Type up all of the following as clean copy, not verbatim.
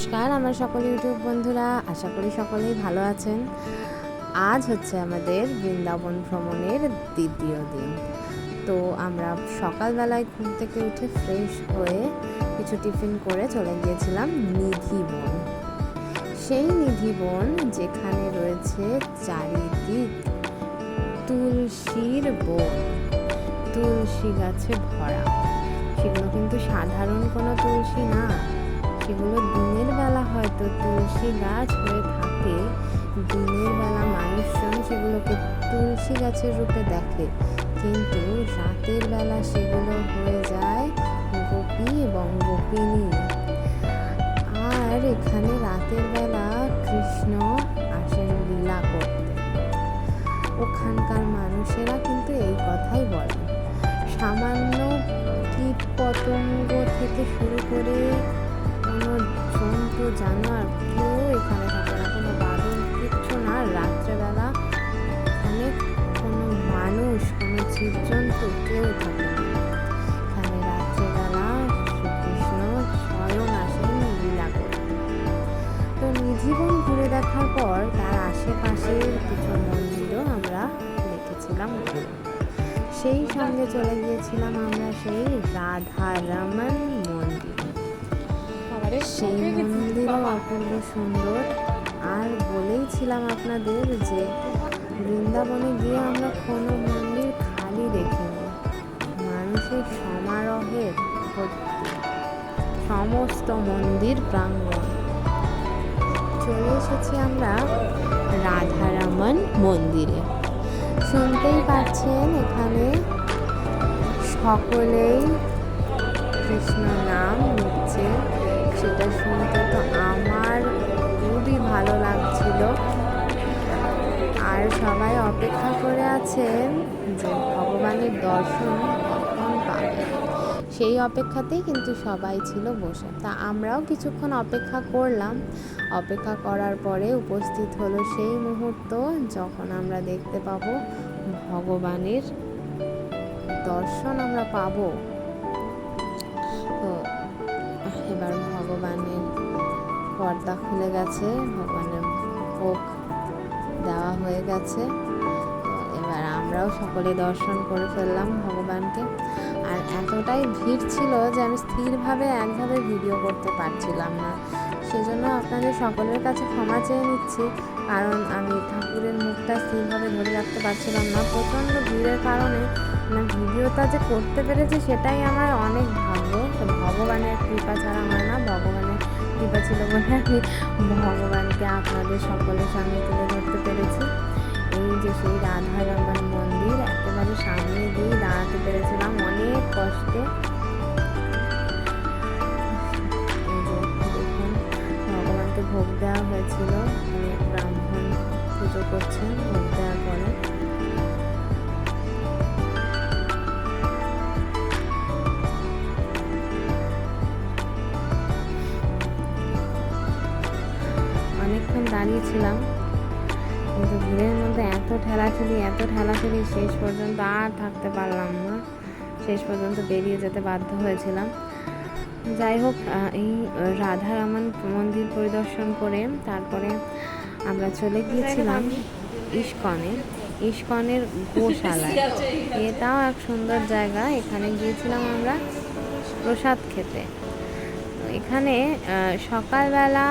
নমস্কার আমার সকল ইউটিউব বন্ধুরা, আশা করি সকলেই ভালো আছেন। আজ হচ্ছে আমাদের বৃন্দাবন ভ্রমণের দ্বিতীয় দিন। তো আমরা সকালবেলায় ঘুম থেকে উঠে ফ্রেশ হয়ে কিছু টিফিন করে চলে গিয়েছিলাম নিধিবন। সেই নিধিবন যেখানে রয়েছে চারিদিক তুলসীর বন, তুলসী গাছে ভরা। সেগুলো কিন্তু সাধারণ কোনো তুলসী না, সেগুলো দিনের বেলা হয়তো তুলসী গাছ হয়ে থাকে, দিনের বেলা মানুষজন সেগুলোকে তুলসী গাছের রূপে দেখে, কিন্তু রাতের বেলা সেগুলো হয়ে যায় গোপী এবং গোপিনী। আর এখানে রাতের বেলা কৃষ্ণ আসেন লীলা করতে। ওখানকার মানুষেরা কিন্তু এই কথাই বলে, সামান্য কীট পতঙ্গ থেকে শুরু করে কোনো জন্তু জানোয়ার কেউ এখানে থাকে না, কোনো বাদল কিচ্ছু না। রাত্রেবেলা এখানে কোনো মানুষ, কোনো জীবজন্তু কেউ থাকে না। এখানে রাত্রেবেলা শ্রীকৃষ্ণ স্বয়ং আসেন লীলা করতে। তো নিধিবন ঘুরে দেখার পর তার আশেপাশের কিছু মন্দিরও আমরা দেখেছিলাম। সেই সঙ্গে চলে গিয়েছিলাম আমরা সেই রাধারমণ মন্দির। সেই মন্দিরও অপূর্ব সুন্দর। আর বলেইছিলাম আপনাদের যে বৃন্দাবনে গিয়ে আমরা কোনো মন্দির খালি দেখিনি, মানুষের সমারোহের ভর্তি সমস্ত মন্দির প্রাঙ্গণ। চলে এসেছি আমরা রাধারমণ মন্দিরে। শুনতেই পাচ্ছেন এখানে সকলেই কৃষ্ণ নাম নিচ্ছে, সেটা শুনতে তো আমার খুবই ভালো লাগছিল। আর সবাই অপেক্ষা করে আছেন যে ভগবানের দর্শন কখন পাবে, সেই অপেক্ষাতেই কিন্তু সবাই ছিল বসে। তা আমরাও কিছুক্ষণ অপেক্ষা করলাম। অপেক্ষা করার পরে উপস্থিত হলো সেই মুহূর্ত যখন আমরা দেখতে পাবো ভগবানের দর্শন আমরা পাবো। তো এবার ভগবানের পর্দা খুলে গেছে, ভগবানের ভোগ দেওয়া হয়ে গেছে। তো এবার আমরাও সকলে দর্শন করে ফেললাম ভগবানকে। আর এতটাই ভিড় ছিল যে আমি স্থিরভাবে একভাবে ভিডিও করতে পারছিলাম না, সেজন্য আপনাদের সকলের কাছে ক্ষমা চেয়ে নিচ্ছি, কারণ আমি ঠাকুরের মুখটা স্থিরভাবে ধরে রাখতে পারছিলাম না। প্রচণ্ড ভিড়ের কারণে ভিডিওটা যে করতে পেরেছি সেটাই আমার অনেক ভাগ্য। তো ভগবানের কৃপা ছাড়া হয় না, ভগবানের কৃপা ছিল বলে আমি ভগবানকে আপনাদের সকলের সামনে তুলে ধরতে পেরেছি। এই যে সেই রাধারমণ মন্দির, একেবারে সামনে দিয়ে দাঁড়াতে পেরেছিলাম অনেক কষ্টে। এই যে দেখুন ভগবানকে ভোগ দেওয়া হয়েছিল, অনেক ব্রাহ্মণ পুজো করছেন ভোগ দেওয়ার পরে। অনেকক্ষণ দাঁড়িয়েছিলাম, কিন্তু ভিড়ের মধ্যে এত ঠেলাঠেলি শেষ পর্যন্ত আর থাকতে পারলাম না, শেষ পর্যন্ত বেরিয়ে যেতে বাধ্য হয়েছিলাম। যাই হোক, এই রাধারমণ মন্দির পরিদর্শন করে তারপরে আমরা চলে গিয়েছিলাম ইস্কনের গোশালায়। এটাও এক সুন্দর জায়গা, এখানে গিয়েছিলাম আমরা প্রসাদ খেতে। এখানে সকালবেলা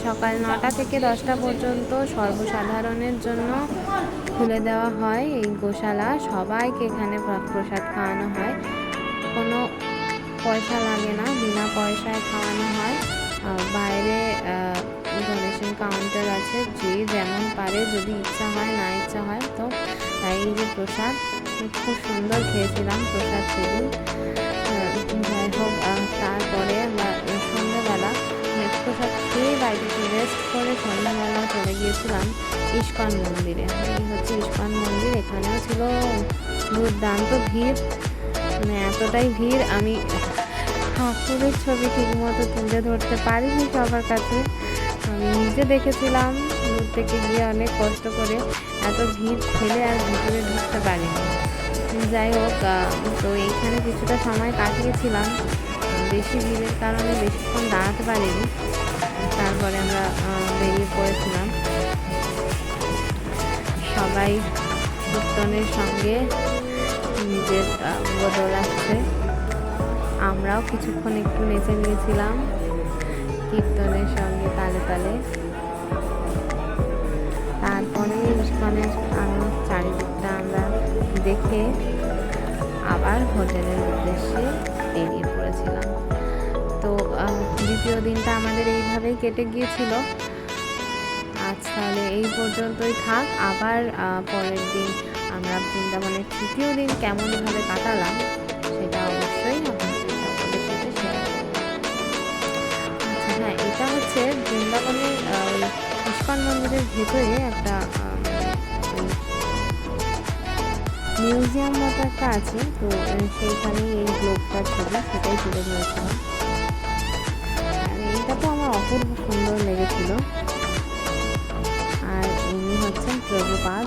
সকাল 9টা থেকে 10টা পর্যন্ত সর্বসাধারণের জন্য খুলে দেওয়া হয় এই গোশালা। সবাইকে এখানে প্রসাদ খাওয়ানো হয়, কোনো পয়সা লাগে না, বিনা পয়সায় খাওয়ানো হয়। বাইরে ডোনেশন কাউন্টার আছে, যে যেমন পারে, যদি ইচ্ছা হয় না ইচ্ছা হয়। তো এই যে প্রসাদ খুব সুন্দর খেয়েছিলাম প্রসাদ সেদিন। যাই হোক, তারপরে আমরা সন্ধ্যাবেলা প্রসাদ খেয়ে বাড়িতে রেস্ট করে সন্ধ্যাবেলা চলে গিয়েছিলাম ইস্কন মন্দিরে। এই হচ্ছে ইস্কন মন্দির। এখানেও ছিল দুর্দান্ত ভিড়, মানে এতটাই ভিড় আমি ঠাকুরের ছবি ঠিকমতো তুলে ধরতে পারিনি সবার কাছে। আমি নিজে দেখেছিলাম দূর থেকে গিয়ে অনেক কষ্ট করে, এত ভিড় ঠেলে আর ভিতরে ঢুকতে পারিনি। যাই হোক, তো এইখানে কিছুটা সময় কাটিয়েছিলাম, বেশি ভিড়ের কারণে বেশিক্ষণ দাঁড়াতে পারিনি। বেরিয়ে পড়েছিলাম। সবাই কীর্তনের সঙ্গে নিজের বদল আসছে। আমরাও কিছুক্ষণ একটু নেচে নিয়েছিলাম কীর্তনের সঙ্গে তালে তালে। তারপরে ইস্কনের চারিদিকটা আমরা দেখে আবার হোটেলের উদ্দেশ্যে বেরিয়ে পড়েছিলাম। তো দ্বিতীয় দিনটা আমাদের এইভাবেই কেটে গিয়েছিল। আজ তাহলে এই পর্যন্তই থাক। আবার পরের দিন আমরা বৃন্দাবনের তৃতীয় দিন কেমনভাবে কাটালাম সেটা অবশ্যই আপনাদের সকলের সাথে শেয়ার করব। আচ্ছা হ্যাঁ, এটা হচ্ছে বৃন্দাবনের ইস্কন মন্দিরের ভেতরে একটা মিউজিয়াম মতো একটা আছে। তো সেইখানেই এই গ্লোবটার ছবি সেটাই তুলে ধরেছিলাম। আর এইটা তো আমার অপূর্ব সুন্দর লেগেছিল। আর ইনি হচ্ছেন প্রভুপাদ।